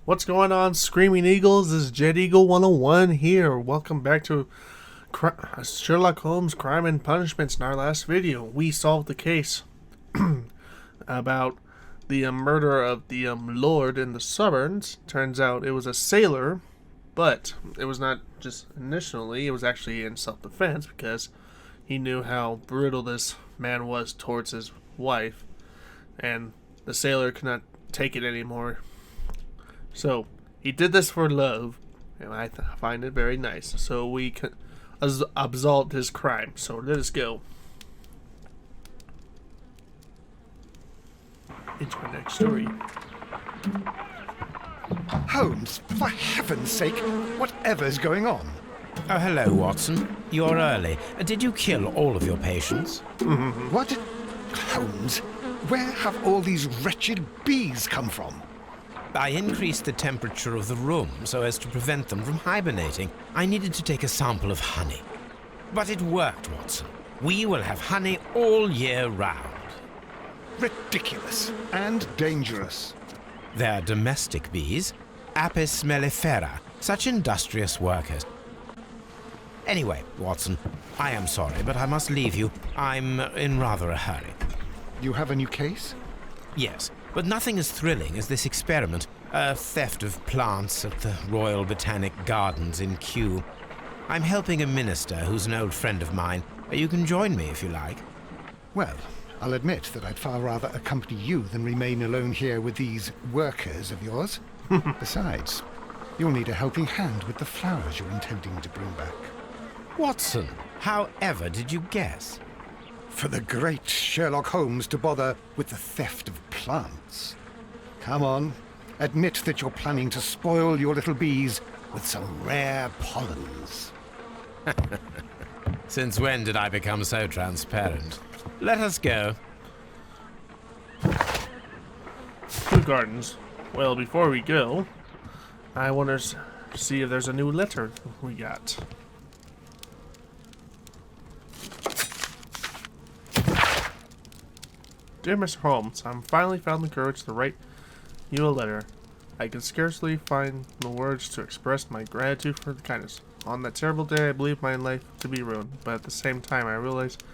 What's going on, Screaming Eagles? This is Jet Eagle 101 here. Welcome back to Sherlock Holmes Crime and Punishments. In our last video, we solved the case about the murder of the Lord in the suburbs. Turns out it was a sailor, but it was not just initially, it was actually in self-defense because he knew how brutal this man was towards his wife, and the sailor could not take it anymore. So, he did this for love, and I find it very nice. So, we absolved his crime. So, let us go into our next story. Holmes, for heaven's sake, whatever's going on? Oh, hello, Watson. You're early. Did you kill all of your patients? What? Holmes, where have all these wretched bees come from? I increased the temperature of the room so as to prevent them from hibernating. I needed to take a sample of honey. But it worked, Watson. We will have honey all year round. Ridiculous and dangerous. They're domestic bees, Apis mellifera, such industrious workers. Anyway, Watson, I am sorry, but I must leave you. I'm in rather a hurry. You have a new case? Yes, but nothing as thrilling as this experiment. A theft of plants at the Royal Botanic Gardens in Kew. I'm helping a minister who's an old friend of mine. You can join me if you like. Well, I'll admit that I'd far rather accompany you than remain alone here with these workers of yours. Besides, you'll need a helping hand with the flowers you're intending to bring back. Watson, however did you guess? For the great Sherlock Holmes to bother with the theft of plants. Come on, admit that you're planning to spoil your little bees with some rare pollens. Since when did I become so transparent? Let us go. Kew Gardens. Well, before we go, I want to see if there's a new letter we got. Dear Mr. Holmes, I finally found the courage to write you a letter. I can scarcely find the words to express my gratitude for the kindness. On that terrible day, I believed my life to be ruined, but at the same time, I realized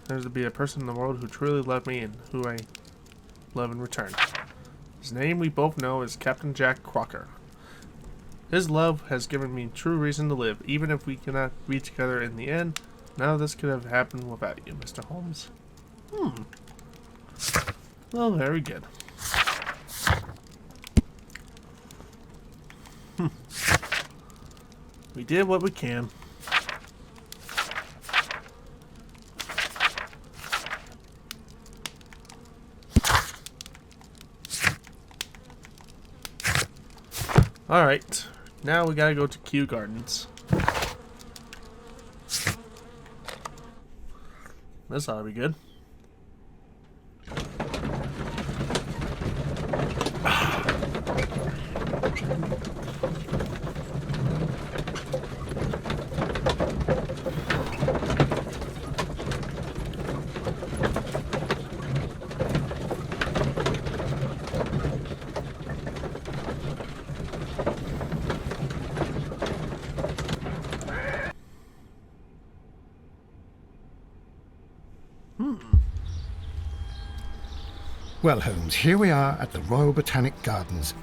there's to be a person in the world who truly loved me and who I love in return. His name we both know is Captain Jack Crocker. His love has given me true reason to live, even if we cannot be together in the end. None of this could have happened without you, Mr. Holmes. Well, very good. We did what we can. Alright, now we gotta go to Kew Gardens. This ought to be good. Well, Holmes, here we are at the Royal Botanic Gardens.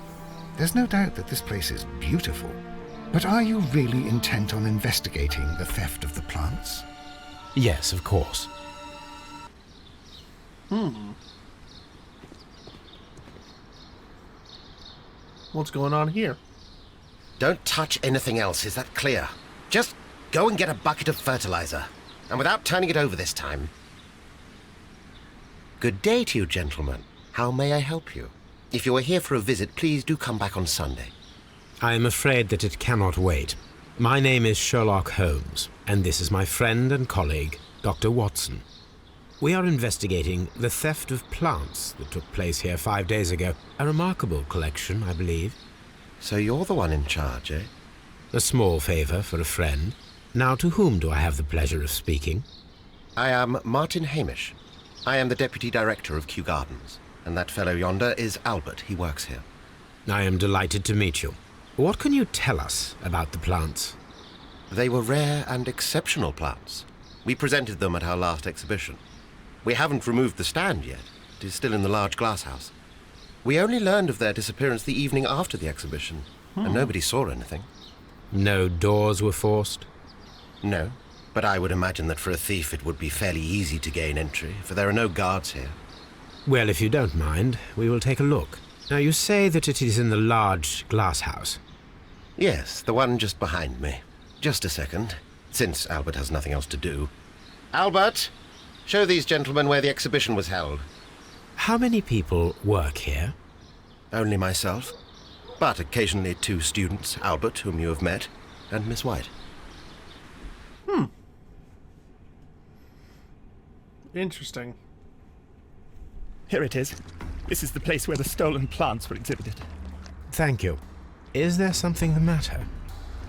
There's no doubt that this place is beautiful. But are you really intent on investigating the theft of the plants? Yes, of course. What's going on here? Don't touch anything else, is that clear? Just go and get a bucket of fertilizer. And without turning it over this time. Good day to you, gentlemen. How may I help you? If you are here for a visit, please do come back on Sunday. I am afraid that it cannot wait. My name is Sherlock Holmes, and this is my friend and colleague, Dr. Watson. We are investigating the theft of plants that took place here 5 days ago. A remarkable collection, I believe. So you're the one in charge, eh? A small favor for a friend. Now, to whom do I have the pleasure of speaking? I am Martin Hamish. I am the Deputy Director of Kew Gardens, and that fellow yonder is Albert. He works here. I am delighted to meet you. What can you tell us about the plants? They were rare and exceptional plants. We presented them at our last exhibition. We haven't removed the stand yet. It is still in the large glass house. We only learned of their disappearance the evening after the exhibition, and nobody saw anything. No doors were forced? No, but I would imagine that for a thief it would be fairly easy to gain entry, for there are no guards here. Well, if you don't mind, we will take a look. Now, you say that it is in the large glass house. Yes, the one just behind me. Just a second, since Albert has nothing else to do. Albert, show these gentlemen where the exhibition was held. How many people work here? Only myself, but occasionally 2 students, Albert, whom you have met, and Miss White. Interesting. Here it is. This is the place where the stolen plants were exhibited. Thank you. Is there something the matter?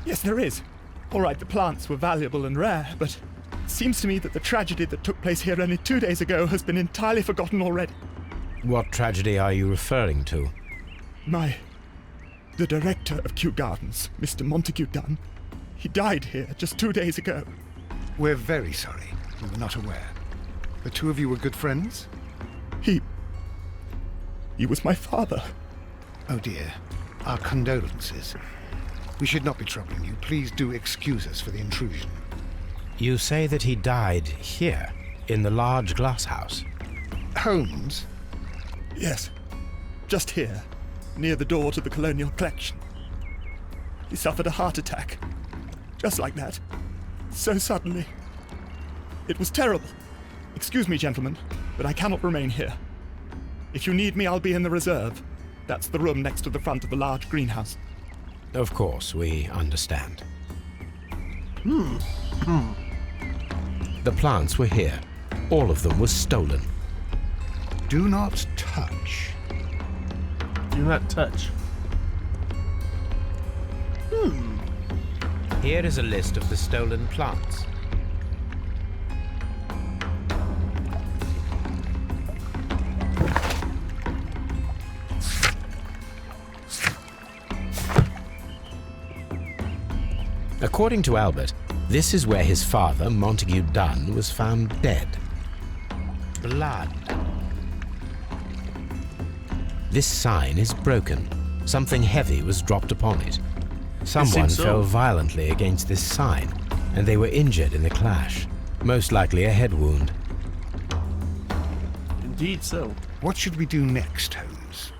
Yes, there is. All right, the plants were valuable and rare, but it seems to me that the tragedy that took place here only 2 days ago has been entirely forgotten already. What tragedy are you referring to? The director of Kew Gardens, Mr. Montague Dunn, he died here just 2 days ago. We're very sorry. We were not aware. The two of you were good friends? He was my father. Oh dear. Our condolences. We should not be troubling you. Please do excuse us for the intrusion. You say that he died here, in the large glass house. Holmes? Yes, just here, near the door to the Colonial Collection. He suffered a heart attack. Just like that. So suddenly. It was terrible. Excuse me, gentlemen, but I cannot remain here. If you need me, I'll be in the reserve. That's the room next to the front of the large greenhouse. Of course, we understand. The plants were here. All of them were stolen. Do not touch. Do not touch. Here is a list of the stolen plants. According to Albert, this is where his father, Montague Dunn, was found dead. Blood. This sign is broken. Something heavy was dropped upon it. Someone so. fell violently against this sign, and they were injured in the clash. Most likely a head wound. Indeed so. What should we do next, Holmes?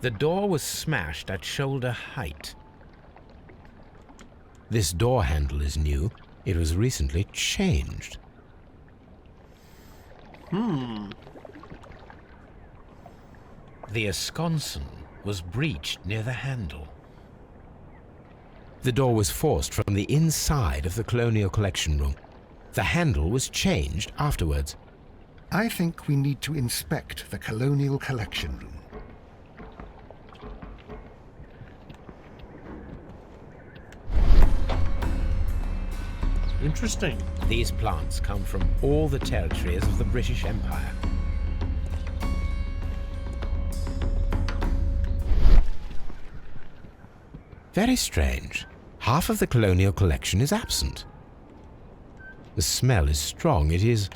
The door was smashed at shoulder height. This door handle is new. It was recently changed. The esconson was breached near the handle. The door was forced from the inside of the Colonial Collection room. The handle was changed afterwards. I think we need to inspect the Colonial Collection room. Interesting. These plants come from all the territories of the British Empire. Very strange. Half of the Colonial Collection is absent. The smell is strong. It is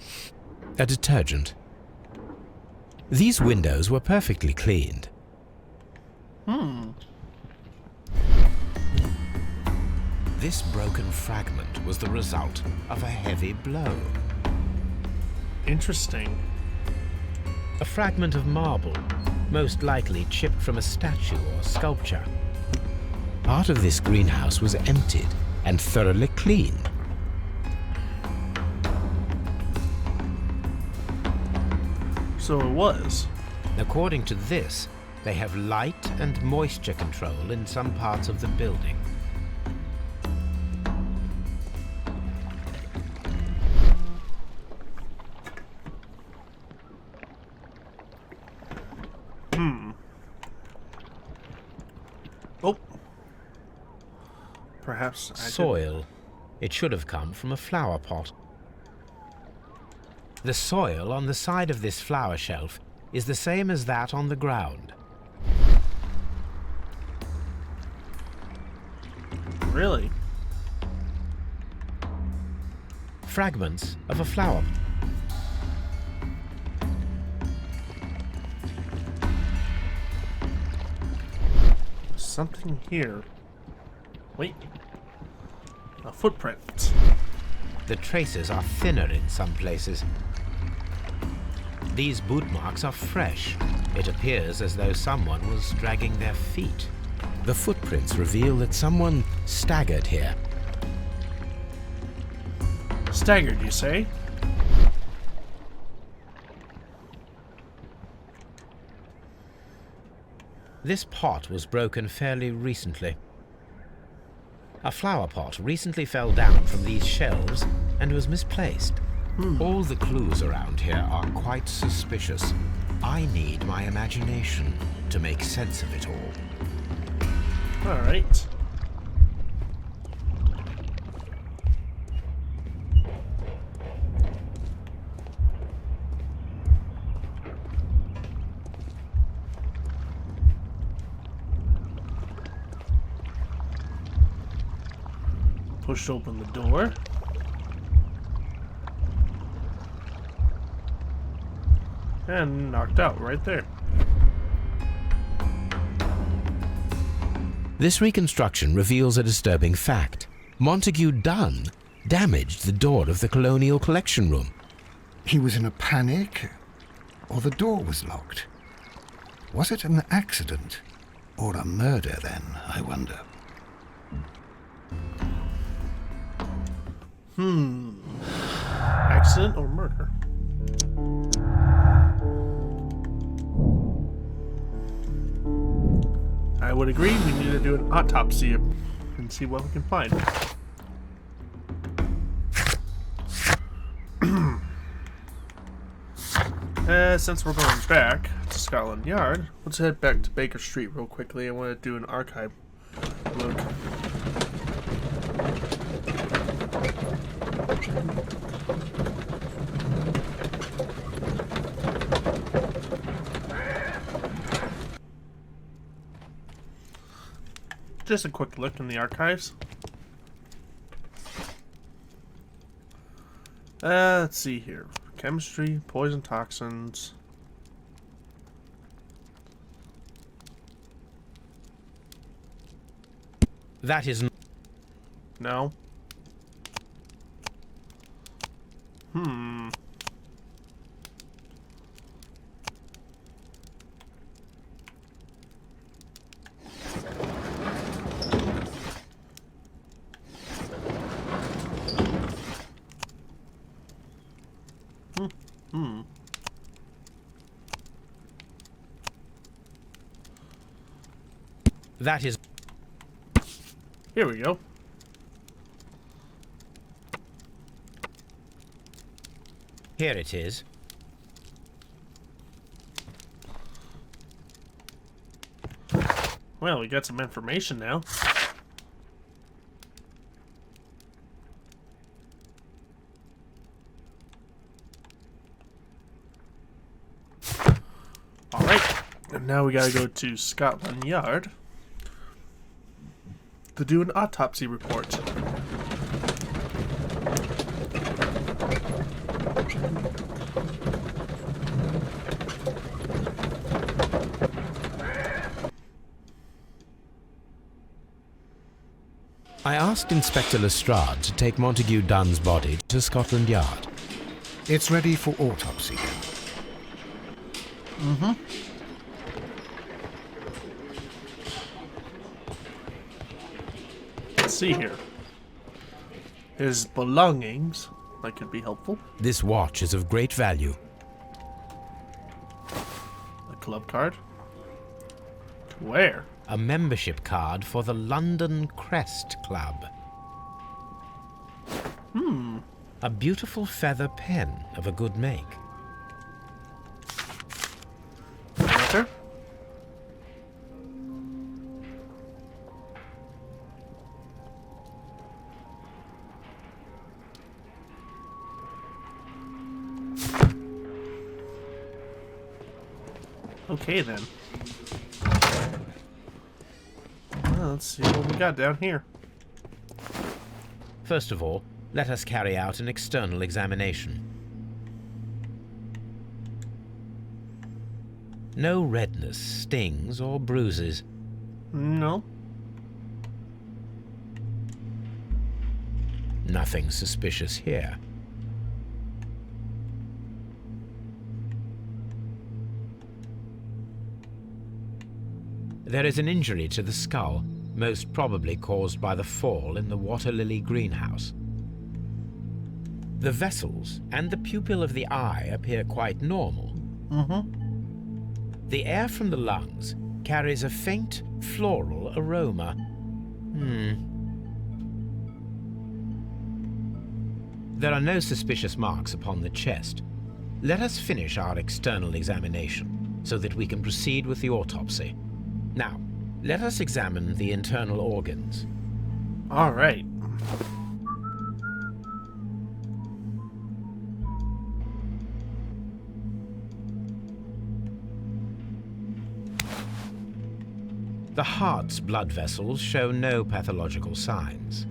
a detergent. These windows were perfectly cleaned. This broken fragment was the result of a heavy blow. Interesting. A fragment of marble, most likely chipped from a statue or sculpture. Part of this greenhouse was emptied and thoroughly cleaned. So it was. According to this, they have light and moisture control in some parts of the building. Perhaps I Soil. It should have come from a flower pot. The soil on the side of this flower shelf is the same as that on the ground. Really? Fragments of a flower. Something here. Wait. A footprint. The traces are thinner in some places. These boot marks are fresh. It appears as though someone was dragging their feet. The footprints reveal that someone staggered here. Staggered, you say? This pot was broken fairly recently. A flower pot recently fell down from these shelves and was misplaced. All the clues around here are quite suspicious. I need my imagination to make sense of it all. Alright. Pushed open the door. And knocked out right there. This reconstruction reveals a disturbing fact. Montague Dunn damaged the door of the Colonial Collection Room. He was in a panic, or the door was locked? Was it an accident, or a murder then, I wonder? Accident or murder? I would agree. We need to do an autopsy and see what we can find. Since we're going back to Scotland Yard, let's head back to Baker Street real quickly. I want to do an archive look. Just a quick look in the archives. Let's see here. Chemistry, poison toxins. That is No. That is. Here we go. Here it is. Well, we got some information now. Alright, and now we gotta go to Scotland Yard to do an autopsy report. I asked Inspector Lestrade to take Montague Dunn's body to Scotland Yard. It's ready for autopsy. Let's see here. His belongings. That could be helpful. This watch is of great value. A club card. To where? A membership card for the London Crest Club. A beautiful feather pen of a good make. Letter. Okay then. Well, let's see what we got down here. First of all, let us carry out an external examination. No redness, stings, or bruises. No. Nothing suspicious here. There is an injury to the skull, most probably caused by the fall in the water lily greenhouse. The vessels and the pupil of the eye appear quite normal. The air from the lungs carries a faint floral aroma. There are no suspicious marks upon the chest. Let us finish our external examination so that we can proceed with the autopsy. Now, let us examine the internal organs. All right. The heart's blood vessels show no pathological signs.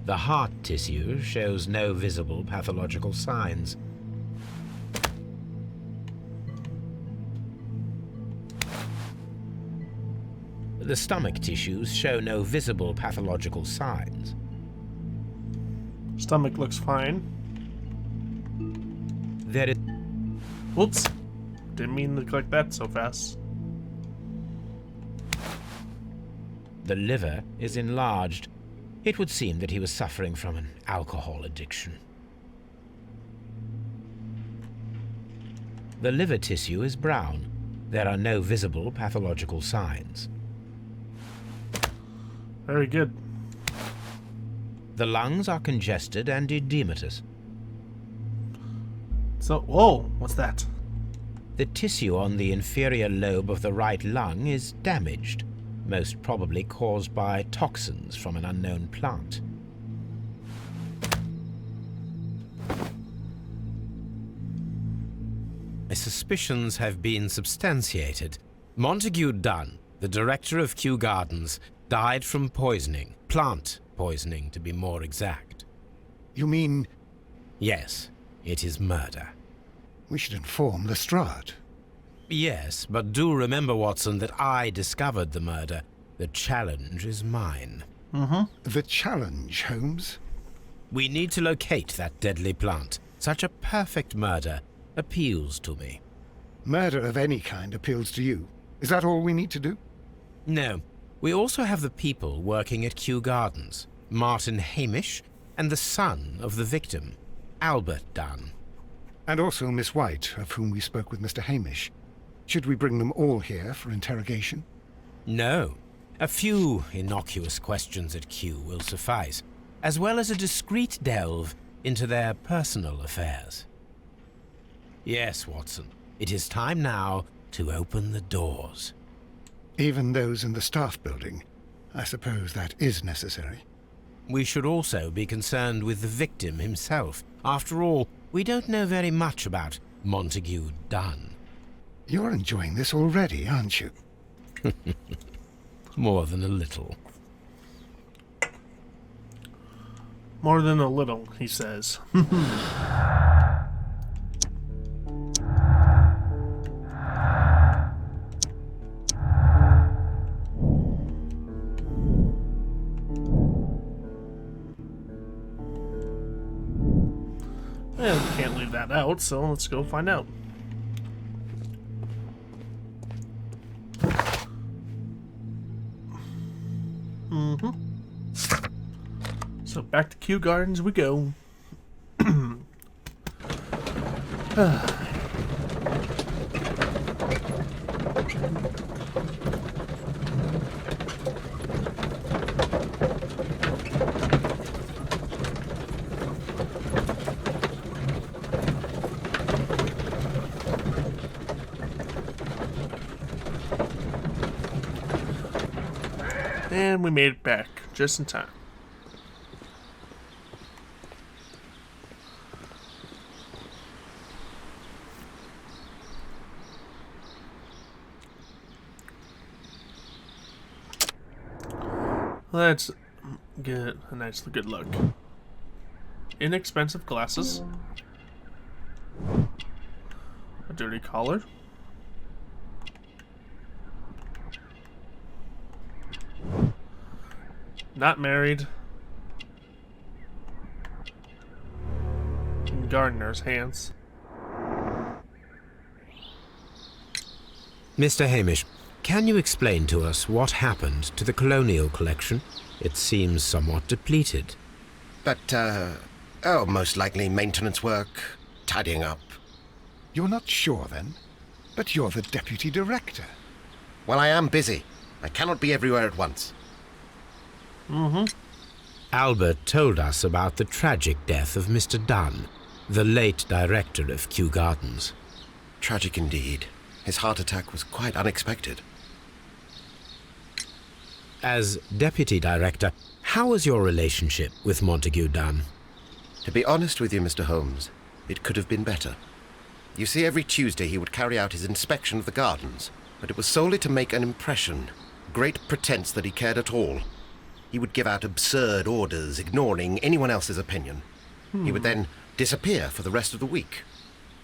The heart tissue shows no visible pathological signs. The stomach tissues show no visible pathological signs. Stomach looks fine. There is... Whoops. Didn't mean to click that so fast. The liver is enlarged. It would seem that he was suffering from an alcohol addiction. The liver tissue is brown. There are no visible pathological signs. Very good. The lungs are congested and edematous. So, whoa, what's that? The tissue on the inferior lobe of the right lung is damaged, most probably caused by toxins from an unknown plant. My suspicions have been substantiated. Montague Dunn, the director of Kew Gardens, died from poisoning. Plant poisoning, to be more exact. You mean Yes, it is murder. we should inform Lestrade? Yes, but do remember, Watson, that I discovered the murder. The challenge is mine. The challenge, Holmes? We need to locate that deadly plant. Such a perfect murder appeals to me. Murder of any kind appeals to you. Is that all we need to do? No, we also have the people working at Kew Gardens. Martin Hamish and the son of the victim, Albert Dunn. And also Miss White, of whom we spoke with Mr. Hamish. Should we bring them all here for interrogation? No, a few innocuous questions at Kew will suffice, as well as a discreet delve into their personal affairs. Yes, Watson, it is time now to open the doors. Even those in the staff building. I suppose that is necessary. We should also be concerned with the victim himself. After all, we don't know very much about Montague Dunn. You're enjoying this already, aren't you? More than a little. More than a little, he says. Well, we can't leave that out, so let's go find out. So back to Kew Gardens we go. And we made it back just in time. Let's get a nice good look. Inexpensive glasses. A dirty collar. Not married. Gardener's hands. Mr. Hamish, can you explain to us what happened to the colonial collection? It seems somewhat depleted. But, most likely maintenance work, tidying up. You're not sure, then? But you're the deputy director. Well, I am busy. I cannot be everywhere at once. Albert told us about the tragic death of Mr. Dunn, the late director of Kew Gardens. Tragic indeed. His heart attack was quite unexpected. As deputy director, how was your relationship with Montague Dunn? To be honest with you, Mr. Holmes, it could have been better. You see, every Tuesday he would carry out his inspection of the gardens, but it was solely to make an impression. Great pretense that he cared at all. He would give out absurd orders, ignoring anyone else's opinion. He would then disappear for the rest of the week.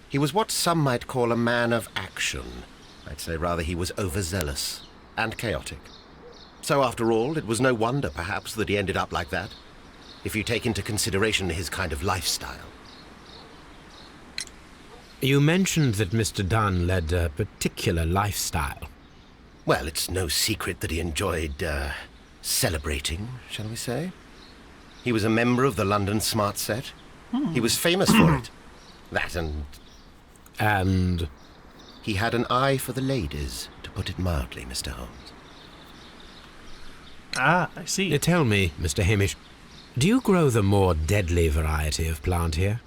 He was what some might call a man of action. I'd say rather he was overzealous and chaotic. So after all, it was no wonder, perhaps, that he ended up like that, if you take into consideration his kind of lifestyle. You mentioned that Mr. Dunn led a particular lifestyle. Well, it's no secret that he enjoyed, celebrating, shall we say. He was a member of the London Smart Set. He was famous for it. That And he had an eye for the ladies, to put it mildly, Mr. Holmes. Ah, I see. tell me, Mr. Hamish, do you grow the more deadly variety of plant here?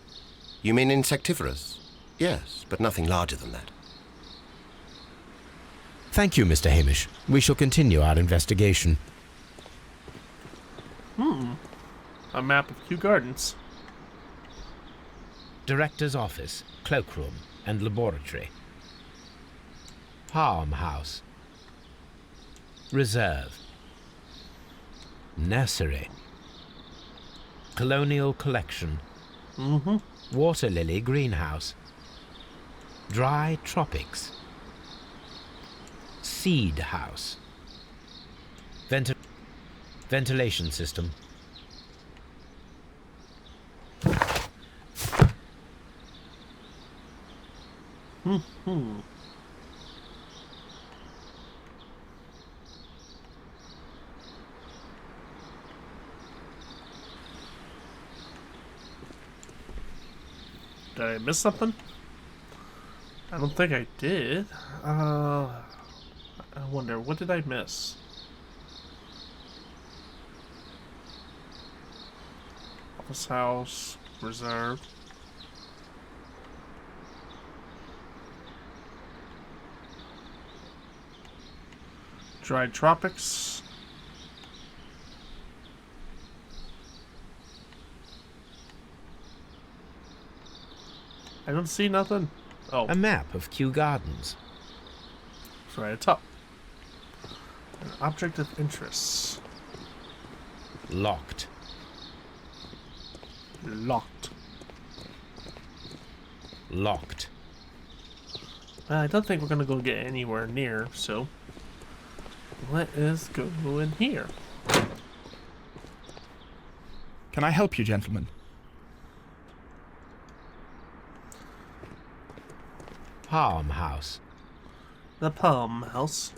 You mean insectivorous? Yes, but nothing larger than that. Thank you, Mr. Hamish. We shall continue our investigation. A map of Kew Gardens. Director's office, cloakroom, and laboratory. Farmhouse. Reserve. Nursery. Colonial collection. Water lily greenhouse. Dry tropics. Seed house. Ventilation system. Did I miss something? I don't think I did. I wonder, what did I miss? Office house, reserve. Dry tropics. I don't see nothing. Oh, A map of Kew Gardens. it's right at the top. An object of interest. Locked. Locked. Locked. I don't think we're gonna go get anywhere near, so let us go in here. Can I help you, gentlemen? Farmhouse. The Palm House.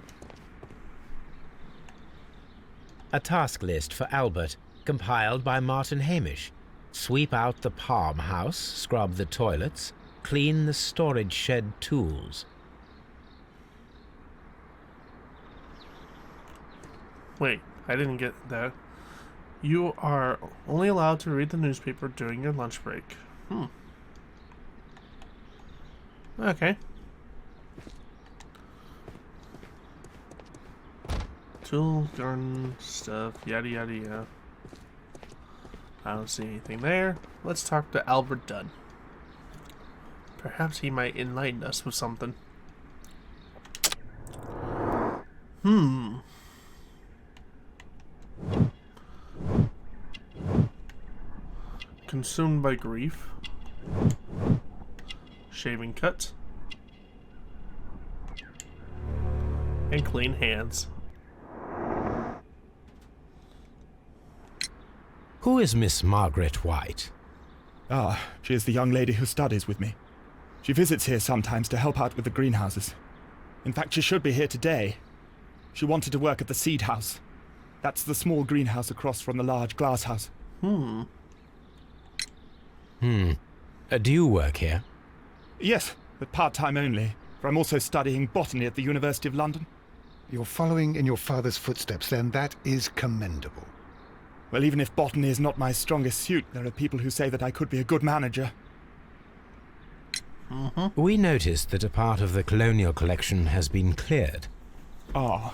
A task list for Albert, compiled by Martin Hamish. Sweep out the palm house, scrub the toilets, clean the storage shed tools. Wait, I didn't get that. You are only allowed to read the newspaper during your lunch break. Okay. Tool, garden stuff, yada yada yada. I don't see anything there. Let's talk to Albert Dunn. Perhaps he might enlighten us with something. Consumed by grief. Shaving cut. And clean hands. Who is Miss Margaret White? Ah, she is the young lady who studies with me. She visits here sometimes to help out with the greenhouses. In fact, she should be here today. She wanted to work at the seed house. That's the small greenhouse across from the large glass house. Do you work here? Yes, but part-time only, for I'm also studying botany at the University of London. You're following in your father's footsteps, then. That is commendable. Well, even if botany is not my strongest suit, there are people who say that I could be a good manager. We noticed that a part of the colonial collection has been cleared. Ah,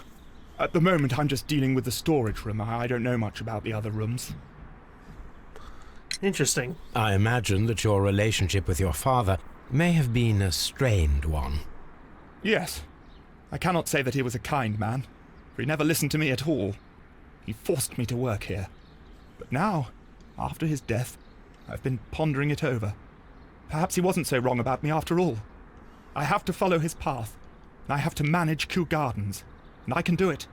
at the moment I'm just dealing with the storage room. I don't know much about the other rooms. Interesting. I imagine that your relationship with your father may have been a strained one. Yes. I cannot say that he was a kind man, for he never listened to me at all. He forced me to work here. But now, after his death, I've been pondering it over. Perhaps he wasn't so wrong about me after all. I have to follow his path, and I have to manage Kew Gardens, and I can do it.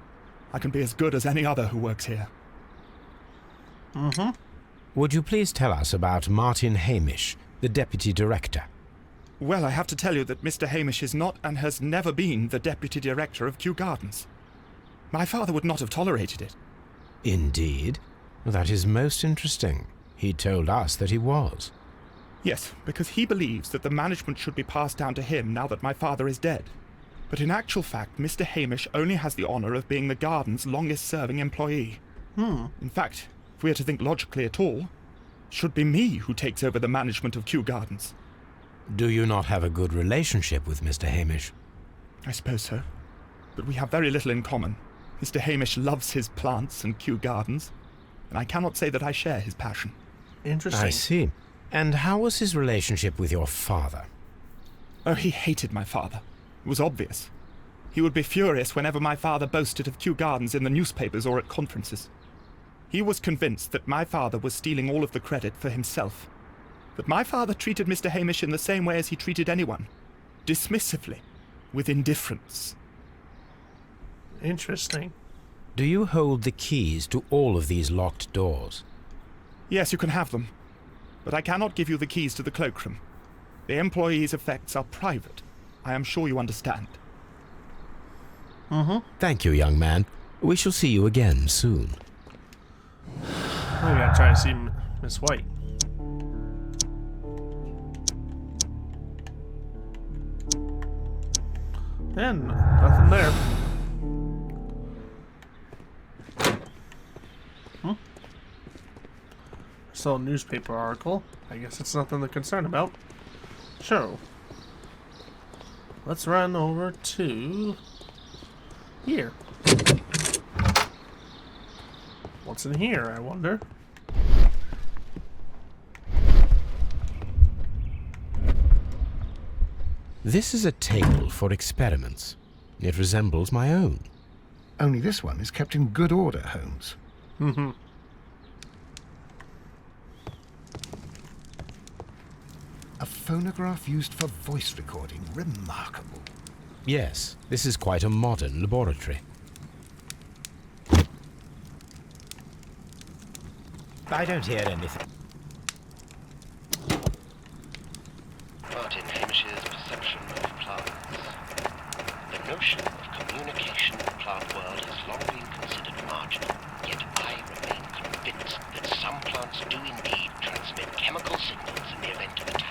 I can be as good as any other who works here. Would you please tell us about Martin Hamish, the deputy director? Well, I have to tell you that Mr. Hamish is not and has never been the deputy director of Kew Gardens. My father would not have tolerated it. Indeed? That is most interesting. He told us that he was. Yes, because he believes that the management should be passed down to him now that my father is dead. But in actual fact, Mr. Hamish only has the honour of being the garden's longest-serving employee. In fact, if we are to think logically at all, it should be me who takes over the management of Kew Gardens. Do you not have a good relationship with Mr. Hamish? I suppose so. But we have very little in common. Mr. Hamish loves his plants and Kew Gardens, and I cannot say that I share his passion. Interesting. I see. And how was his relationship with your father? Oh, he hated my father. It was obvious. He would be furious whenever my father boasted of Kew Gardens in the newspapers or at conferences. He was convinced that my father was stealing all of the credit for himself. But my father treated Mr. Hamish in the same way as he treated anyone. Dismissively. With indifference. Interesting. Do you hold the keys to all of these locked doors? Yes, you can have them. But I cannot give you the keys to the cloakroom. The employees' effects are private. I am sure you understand. Thank you, young man. We shall see you again soon. I gotta try to see Miss White. And nothing there. Saw a newspaper article. I guess it's nothing to concern about. So, let's run over to here. What's in here, I wonder? This is a table for experiments. It resembles my own. Only this one is kept in good order, Holmes. A phonograph used for voice recording. Remarkable. Yes, this is quite a modern laboratory. I don't hear anything. Martin Hamish's perception of plants. The notion of communication in the plant world has long been considered marginal, yet I remain convinced that some plants do indeed transmit chemical signals in the event of attack.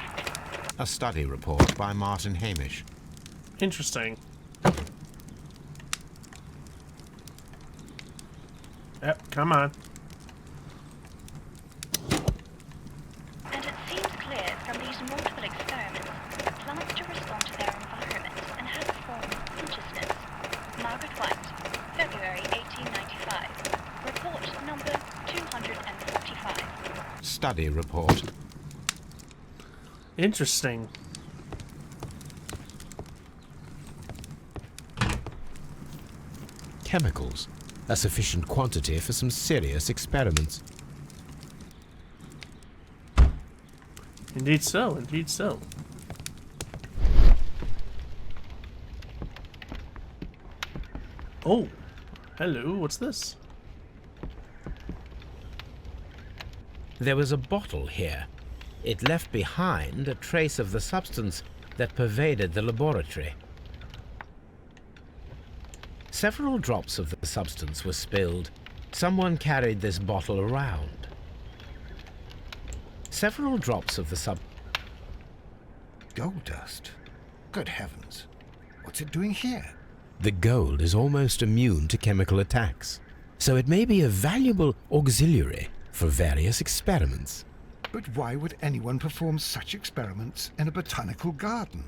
A study report by Martin Hamish. Interesting. Yep, come on. And it seems clear from these multiple experiments that plants do respond to their environment and have a form of consciousness. Margaret White, February 18 study report. Interesting. Chemicals. A sufficient quantity for some serious experiments. Indeed so, indeed so. Oh, hello, what's this? There was a bottle here. It left behind a trace of the substance that pervaded the laboratory. Several drops of the substance were spilled. Someone carried this bottle around. Several drops of the Gold dust? Good heavens. What's it doing here? The gold is almost immune to chemical attacks, so it may be a valuable auxiliary for various experiments. But why would anyone perform such experiments in a botanical garden?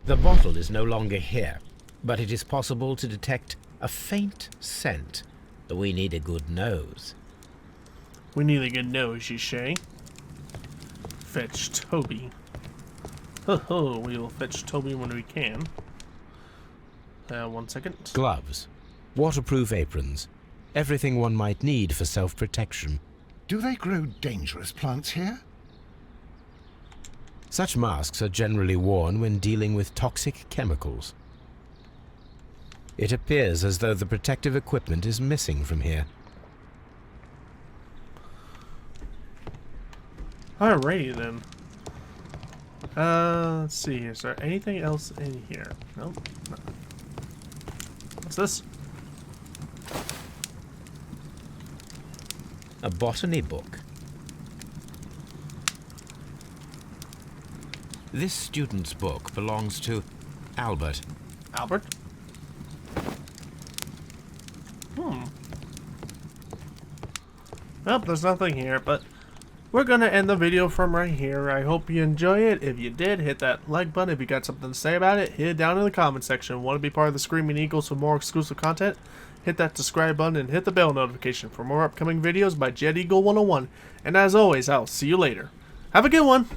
The bottle is no longer here, but it is possible to detect a faint scent. We need a good nose. We need a good nose, you say? Fetch Toby. Ho ho, we will fetch Toby when we can. 1 second. Gloves, waterproof aprons, everything one might need for self-protection. Do they grow dangerous plants here? Such masks are generally worn when dealing with toxic chemicals. It appears as though the protective equipment is missing from here. Alrighty then. Let's see. Is there anything else in here? Nope. No. What's this? A botany book. This student's book belongs to Albert. Albert? Well, there's nothing here, but we're gonna end the video from right here. I hope you enjoy it. If you did, hit that like button. If you got something to say about it, hit it down in the comment section. Want to be part of the Screaming Eagles for more exclusive content? Hit that subscribe button and hit the bell notification for more upcoming videos by Jet Eagle 101. And as always, I'll see you later. Have a good one!